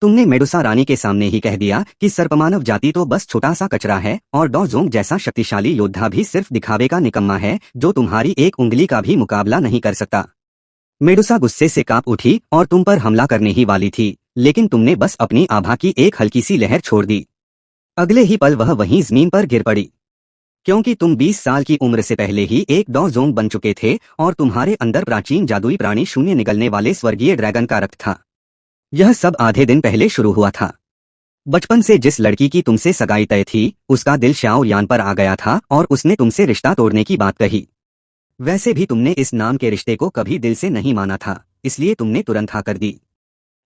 तुमने मेडुसा रानी के सामने ही कह दिया कि सर्पमानव जाति तो बस छोटा सा कचरा है और डॉजोंग जैसा शक्तिशाली योद्धा भी सिर्फ दिखावे का निकम्मा है जो तुम्हारी एक उंगली का भी मुकाबला नहीं कर सकता। मेडुसा गुस्से से कांप उठी और तुम पर हमला करने ही वाली थी, लेकिन तुमने बस अपनी आभा की एक हल्की सी लहर छोड़ दी। अगले ही पल वह वहीं जमीन पर गिर पड़ी, क्योंकि तुम 20 साल की उम्र से पहले ही एक डॉजोंग बन चुके थे और तुम्हारे अंदर प्राचीन जादुई प्राणी शून्य निगलने वाले स्वर्गीय ड्रैगन का रक्त था। यह सब आधे दिन पहले शुरू हुआ था। बचपन से जिस लड़की की तुमसे सगाई तय थी उसका दिल शाओ यान पर आ गया था और उसने तुमसे रिश्ता तोड़ने की बात कही। वैसे भी तुमने इस नाम के रिश्ते को कभी दिल से नहीं माना था, इसलिए तुमने तुरंत हाँ कर दी।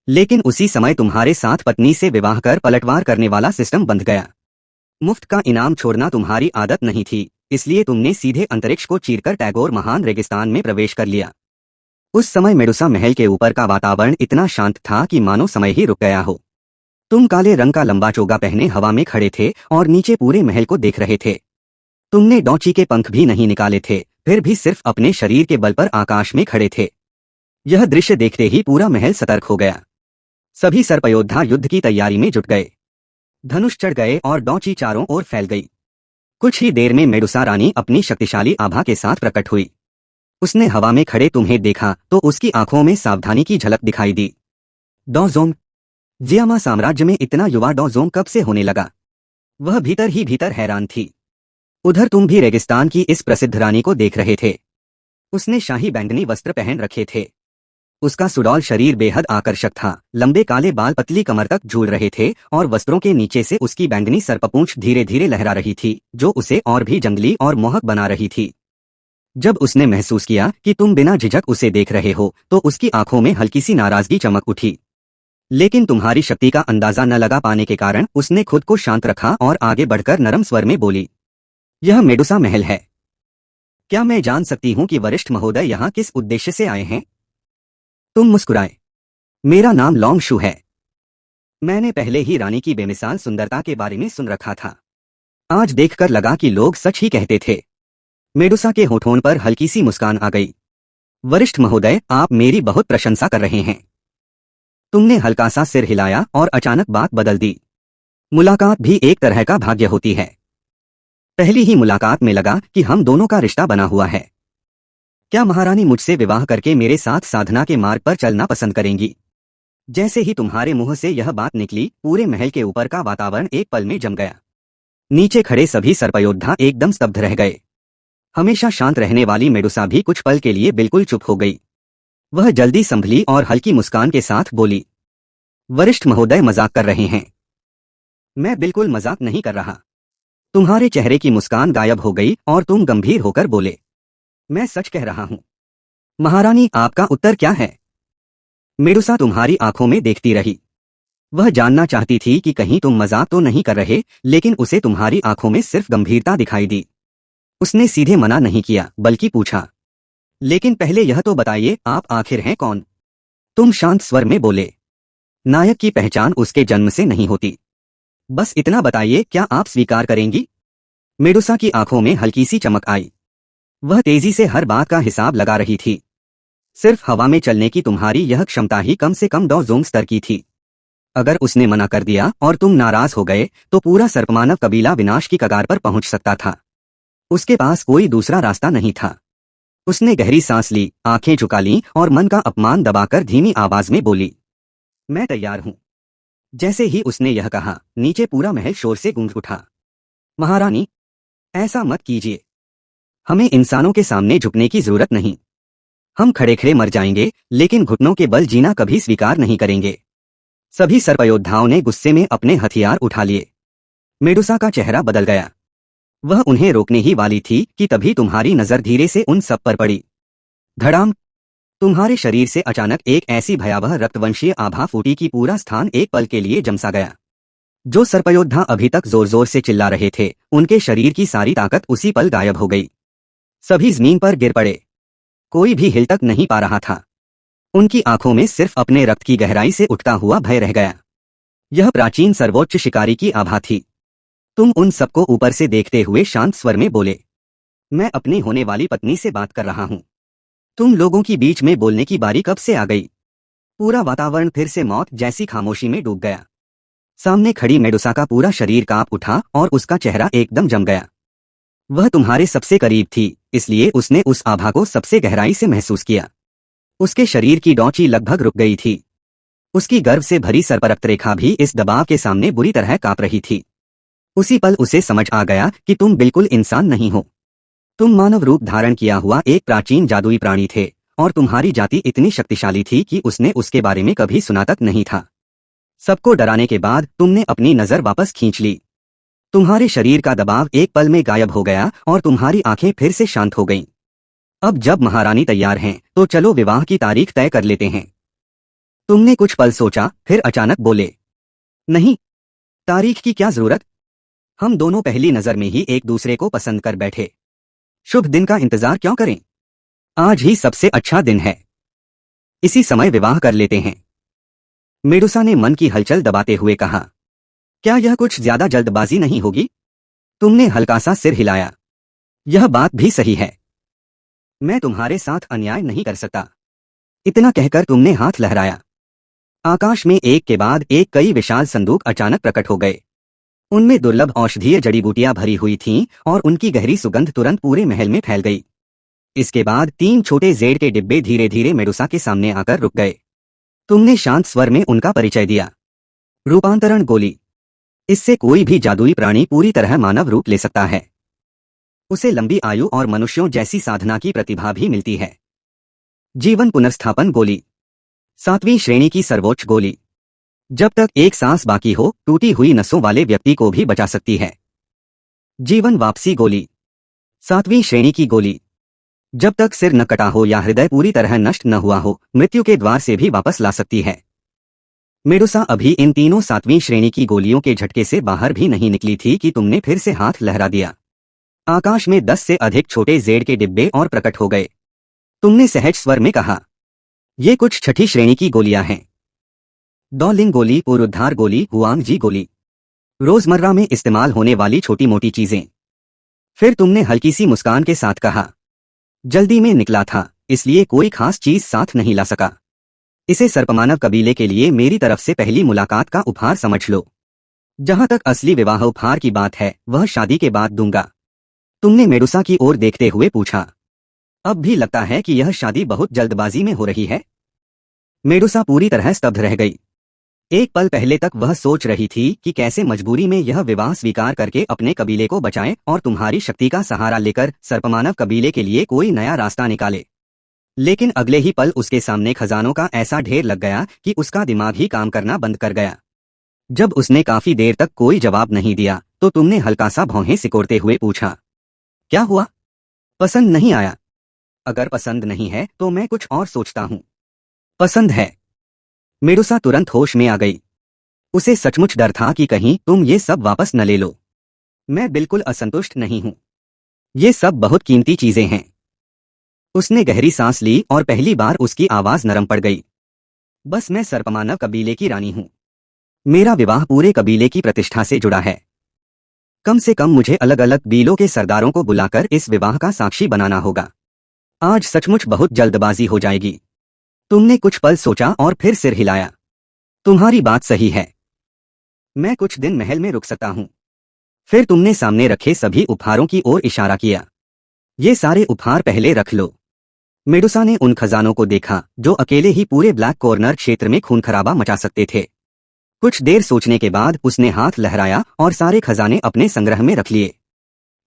लेकिन उसी समय तुम्हारे साथ पत्नी से विवाह कर पलटवार करने वाला सिस्टम बंध गया। मुफ्त का इनाम छोड़ना तुम्हारी आदत नहीं थी, इसलिए तुमने सीधे अंतरिक्ष को चीरकर टैगोर महान रेगिस्तान में प्रवेश कर लिया। उस समय मेडुसा महल के ऊपर का वातावरण इतना शांत था कि मानो समय ही रुक गया हो। तुम काले रंग का लंबा चोगा पहने हवा में खड़े थे और नीचे पूरे महल को देख रहे थे। तुमने डॉची के पंख भी नहीं निकाले थे, फिर भी सिर्फ अपने शरीर के बल पर आकाश में खड़े थे। यह दृश्य देखते ही पूरा महल सतर्क हो गया। सभी सर्पयोद्धा युद्ध की तैयारी में जुट गए। धनुष चढ़ गए और डॉची चारों ओर फैल गई। कुछ ही देर में मेडुसा रानी अपनी शक्तिशाली आभा के साथ प्रकट हुई। उसने हवा में खड़े तुम्हें देखा तो उसकी आंखों में सावधानी की झलक दिखाई दी। डॉजोंग, जियामा साम्राज्य में इतना युवा डॉजोंग कब से होने लगा? वह भीतर ही भीतर हैरान थी। उधर तुम भी रेगिस्तान की इस प्रसिद्ध रानी को देख रहे थे। उसने शाही बैंगनी वस्त्र पहन रखे थे। उसका सुडौल शरीर बेहद आकर्षक था। लंबे काले बाल पतली कमर तक झूल रहे थे और वस्त्रों के नीचे से उसकी बैंगनी सर्पपूंछ धीरे धीरे लहरा रही थी, जो उसे और भी जंगली और मोहक बना रही थी। जब उसने महसूस किया कि तुम बिना झिझक उसे देख रहे हो तो उसकी आंखों में हल्की सी नाराजगी चमक उठी। लेकिन तुम्हारी शक्ति का अंदाजा न लगा पाने के कारण उसने खुद को शांत रखा और आगे बढ़कर नरम स्वर में बोली, यह मेडुसा महल है। क्या मैं जान सकती हूँ कि वरिष्ठ महोदय यहाँ किस उद्देश्य से आए हैं? तुम मुस्कुराए। मेरा नाम लॉन्ग शू है। मैंने पहले ही रानी की बेमिसाल सुंदरता के बारे में सुन रखा था। आज देखकर लगा कि लोग सच ही कहते थे। मेडुसा के होठों पर हल्की सी मुस्कान आ गई। वरिष्ठ महोदय, आप मेरी बहुत प्रशंसा कर रहे हैं। तुमने हल्का सा सिर हिलाया और अचानक बात बदल दी। मुलाकात भी एक तरह का भाग्य होती है। पहली ही मुलाकात में लगा कि हम दोनों का रिश्ता बना हुआ है। क्या महारानी मुझसे विवाह करके मेरे साथ साधना के मार्ग पर चलना पसंद करेंगी? जैसे ही तुम्हारे मुंह से यह बात निकली, पूरे महल के ऊपर का वातावरण एक पल में जम गया। नीचे खड़े सभी सर्पयोद्धा एकदम स्तब्ध रह गए। हमेशा शांत रहने वाली मेडुसा भी कुछ पल के लिए बिल्कुल चुप हो गई। वह जल्दी संभली और हल्की मुस्कान के साथ बोली, वरिष्ठ महोदय मजाक कर रहे हैं। मैं बिल्कुल मजाक नहीं कर रहा। तुम्हारे चेहरे की मुस्कान गायब हो गई और तुम गंभीर होकर बोले, मैं सच कह रहा हूं। महारानी, आपका उत्तर क्या है? मेडुसा तुम्हारी आंखों में देखती रही। वह जानना चाहती थी कि कहीं तुम मजाक तो नहीं कर रहे, लेकिन उसे तुम्हारी आंखों में सिर्फ गंभीरता दिखाई दी। उसने सीधे मना नहीं किया, बल्कि पूछा, लेकिन पहले यह तो बताइए, आप आखिर हैं कौन? तुम शांत स्वर में बोले, नायक की पहचान उसके जन्म से नहीं होती। बस इतना बताइए, क्या आप स्वीकार करेंगी? मेडुसा की आंखों में हल्की सी चमक आई। वह तेजी से हर बात का हिसाब लगा रही थी। सिर्फ हवा में चलने की तुम्हारी यह क्षमता ही कम से कम डॉजोंग स्तर की थी। अगर उसने मना कर दिया और तुम नाराज हो गए तो पूरा सर्पमानव कबीला विनाश की कगार पर पहुंच सकता था। उसके पास कोई दूसरा रास्ता नहीं था। उसने गहरी सांस ली, आंखें झुका लीं और मन का अपमान दबाकर धीमी आवाज में बोली, मैं तैयार हूं। जैसे ही उसने यह कहा, नीचे पूरा महल शोर से गूंज उठा। महारानी, ऐसा मत कीजिए। हमें इंसानों के सामने झुकने की जरूरत नहीं। हम खड़े खड़े मर जाएंगे, लेकिन घुटनों के बल जीना कभी स्वीकार नहीं करेंगे। सभी सर्पयोद्धाओं ने गुस्से में अपने हथियार उठा लिए। मेडुसा का चेहरा बदल गया। वह उन्हें रोकने ही वाली थी कि तभी तुम्हारी नजर धीरे से उन सब पर पड़ी। धड़ाम! तुम्हारे शरीर से अचानक एक ऐसी भयावह रक्तवंशीय आभा फूटी कि पूरा स्थान एक पल के लिए जमसा गया। जो सर्पयोद्धा अभी तक जोर जोर से चिल्ला रहे थे, उनके शरीर की सारी ताकत उसी पल गायब हो गई। सभी जमीन पर गिर पड़े। कोई भी हिल तक नहीं पा रहा था। उनकी आंखों में सिर्फ अपने रक्त की गहराई से उठता हुआ भय रह गया। यह प्राचीन सर्वोच्च शिकारी की आभा थी। तुम उन सबको ऊपर से देखते हुए शांत स्वर में बोले, मैं अपनी होने वाली पत्नी से बात कर रहा हूं। तुम लोगों की बीच में बोलने की बारी कब से आ गई? पूरा वातावरण फिर से मौत जैसी खामोशी में डूब गया। सामने खड़ी मेडुसा का पूरा शरीर कांप उठा और उसका चेहरा एकदम जम गया। वह तुम्हारे सबसे करीब थी, इसलिए उसने उस आभा को सबसे गहराई से महसूस किया। उसके शरीर की डौची लगभग रुक गई थी। उसकी गर्व से भरी सरपरक्त रेखा भी इस दबाव के सामने बुरी तरह कांप रही थी। उसी पल उसे समझ आ गया कि तुम बिल्कुल इंसान नहीं हो। तुम मानव रूप धारण किया हुआ एक प्राचीन जादुई प्राणी थे, और तुम्हारी जाति इतनी शक्तिशाली थी कि उसने उसके बारे में कभी सुना तक नहीं था। सबको डराने के बाद तुमने अपनी नजर वापस खींच ली। तुम्हारे शरीर का दबाव एक पल में गायब हो गया और तुम्हारी आंखें फिर से शांत हो गईं। अब जब महारानी तैयार हैं, तो चलो विवाह की तारीख तय कर लेते हैं। तुमने कुछ पल सोचा, फिर अचानक बोले, नहीं, तारीख की क्या जरूरत? हम दोनों पहली नजर में ही एक दूसरे को पसंद कर बैठे। शुभ दिन का इंतजार क्यों करें? आज ही सबसे अच्छा दिन है। इसी समय विवाह कर लेते हैं। मेडुसा ने मन की हलचल दबाते हुए कहा। क्या यह कुछ ज्यादा जल्दबाजी नहीं होगी? तुमने हल्का सा सिर हिलाया। यह बात भी सही है। मैं तुम्हारे साथ अन्याय नहीं कर सकता। इतना कहकर तुमने हाथ लहराया। आकाश में एक के बाद एक कई विशाल संदूक अचानक प्रकट हो गए। उनमें दुर्लभ औषधीय जड़ी बूटियां भरी हुई थीं और उनकी गहरी सुगंध तुरंत पूरे महल में फैल गई। इसके बाद 3 छोटे जेड के डिब्बे धीरे धीरे मेडुसा के सामने आकर रुक गए। तुमने शांत स्वर में उनका परिचय दिया। रूपांतरण गोली। इससे कोई भी जादुई प्राणी पूरी तरह मानव रूप ले सकता है। उसे लंबी आयु और मनुष्यों जैसी साधना की प्रतिभा भी मिलती है। जीवन पुनर्स्थापन गोली। 7वीं श्रेणी की सर्वोच्च गोली। जब तक एक सांस बाकी हो, टूटी हुई नसों वाले व्यक्ति को भी बचा सकती है। जीवन वापसी गोली। 7वीं श्रेणी की गोली। जब तक सिर न कटा हो या हृदय पूरी तरह नष्ट न हुआ हो, मृत्यु के द्वार से भी वापस ला सकती है। मेडुसा अभी इन तीनों 7वीं श्रेणी की गोलियों के झटके से बाहर भी नहीं निकली थी कि तुमने फिर से हाथ लहरा दिया। आकाश में 10 से अधिक छोटे जेड के डिब्बे और प्रकट हो गए। तुमने सहज स्वर में कहा, ये कुछ 6ठी श्रेणी की गोलियां हैं। डॉलिंग गोली, पुनरुद्धार गोली, हुआंग जी गोली। रोजमर्रा में इस्तेमाल होने वाली छोटी मोटी चीजें। फिर तुमने हल्की सी मुस्कान के साथ कहा, जल्दी में निकला था, इसलिए कोई खास चीज साथ नहीं ला सका। इसे सर्पमानव कबीले के लिए मेरी तरफ से पहली मुलाकात का उपहार समझ लो। जहां तक असली विवाह उपहार की बात है, वह शादी के बाद दूंगा। तुमने मेडुसा की ओर देखते हुए पूछा, अब भी लगता है कि यह शादी बहुत जल्दबाजी में हो रही है? मेडुसा पूरी तरह स्तब्ध रह गई। एक पल पहले तक वह सोच रही थी कि कैसे मजबूरी में यह विवाह स्वीकार करके अपने कबीले को बचाए और तुम्हारी शक्ति का सहारा लेकर सर्पमानव कबीले के लिए कोई नया रास्ता निकाले। लेकिन अगले ही पल उसके सामने खजानों का ऐसा ढेर लग गया कि उसका दिमाग ही काम करना बंद कर गया। जब उसने काफी देर तक कोई जवाब नहीं दिया, तो तुमने हल्का सा भौहें सिकोड़ते हुए पूछा, क्या हुआ? पसंद नहीं आया? अगर पसंद नहीं है तो मैं कुछ और सोचता हूं। पसंद है। मेडुसा तुरंत होश में आ गई। उसे सचमुच डर था कि कहीं तुम ये सब वापस न ले लो। मैं बिल्कुल असंतुष्ट नहीं हूं। ये सब बहुत कीमती चीजें हैं। उसने गहरी सांस ली और पहली बार उसकी आवाज नरम पड़ गई। बस मैं सर्पमानव कबीले की रानी हूं। मेरा विवाह पूरे कबीले की प्रतिष्ठा से जुड़ा है। कम से कम मुझे अलग अलग कबीलों के सरदारों को बुलाकर इस विवाह का साक्षी बनाना होगा। आज सचमुच बहुत जल्दबाजी हो जाएगी। तुमने कुछ पल सोचा और फिर सिर हिलाया। तुम्हारी बात सही है। मैं कुछ दिन महल में रुक सकता हूं। फिर तुमने सामने रखे सभी उपहारों की ओर इशारा किया। ये सारे उपहार पहले रख लो। मेडुसा ने उन खजानों को देखा जो अकेले ही पूरे ब्लैक कॉर्नर क्षेत्र में खून खराबा मचा सकते थे। कुछ देर सोचने के बाद उसने हाथ लहराया और सारे खजाने अपने संग्रह में रख लिए।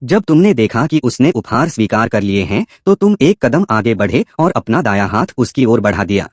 जब तुमने देखा कि उसने उपहार स्वीकार कर लिए हैं, तो तुम एक कदम आगे बढ़े और अपना दायां हाथ उसकी ओर बढ़ा दिया।